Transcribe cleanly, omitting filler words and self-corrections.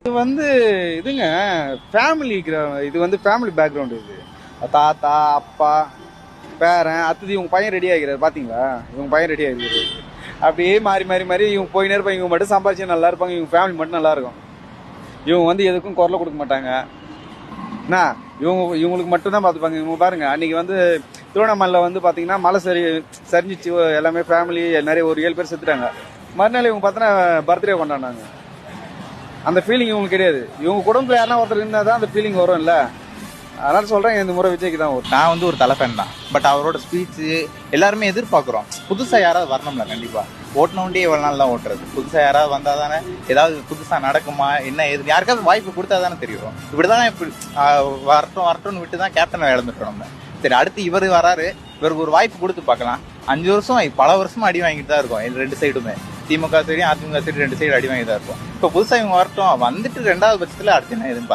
இது வந்து இதுங்க ஃபேமிலிக்கு இது வந்து ஃபேமிலி பேக்ரவுண்டு. இது தாத்தா அப்பா பேரன் அத்தது இவங்க பையன் ரெடி ஆகிறாரு பார்த்தீங்களா? இவங்க பையன் ரெடி ஆகிருக்காரு. அப்படியே மாறி மாறி மாறி இவங்க போயினே இருப்பாங்க. இவங்க மட்டும் சம்பாதிச்சு நல்லா இருப்பாங்க. இவங்க ஃபேமிலி மட்டும் நல்லா இருக்கும். இவங்க வந்து எதுக்கும் குரலை கொடுக்க மாட்டாங்க. என்ன இவங்களுக்கு மட்டும்தான் பார்த்துப்பாங்க. இவங்க பாருங்க அன்னைக்கு வந்து திருவண்ணாமலையில் வந்து பார்த்தீங்கன்னா மலை சரிஞ்சிச்சு. எல்லாமே ஃபேமிலி நிறைய ஒரு 7 பேர் செத்துட்டாங்க. மறுநாள் இவங்க பார்த்தோன்னா பர்த்டே கொண்டாடினாங்க. அந்த ஃபீலிங் இவங்களுக்கு கிடையாது. இவங்க குடும்பத்தில் யாருன்னா ஒருத்தர் இருந்தால் தான் அந்த ஃபீலிங் வரும் இல்லை? அதனால சொல்கிறேன் இந்த முறை விஜய்க்கு தான் வரும். நான் வந்து ஒரு தலை ஃபேன் தான். பட் அவரோட ஸ்பீச்சு எல்லாருமே எதிர்பார்க்குறோம். புதுசாக யாராவது வரணும்ல. கண்டிப்பாக ஓட்டணுண்டே எவ்வளோ நாள் தான் ஓட்டுறது. புதுசாக யாராவது வந்தால் தானே ஏதாவது புதுசாக நடக்குமா என்ன ஏது யாருக்காவது வாய்ப்பு கொடுத்தா தானே தெரியும். இப்படி தானே இப்படி வரட்டும்னு விட்டு தான் கேப்டனை இழந்துட்டோம் நம்ம. சரி, அடுத்து இவர் வராரு, இவருக்கு ஒரு வாய்ப்பு கொடுத்து பார்க்கலாம். 5 வருஷம் பல வருஷமா அடி வாங்கிட்டு தான் இருக்கும். 2 சைடுமே, திமுக சைடும் அதிமுக சைடு 2 சைடு அடி வாங்கி தான் இருக்கும். இப்போ புதுசாக இவங்க வரட்டும், வந்துட்டு 2வது பட்சத்தில் அடுத்து என்ன எதுன்னு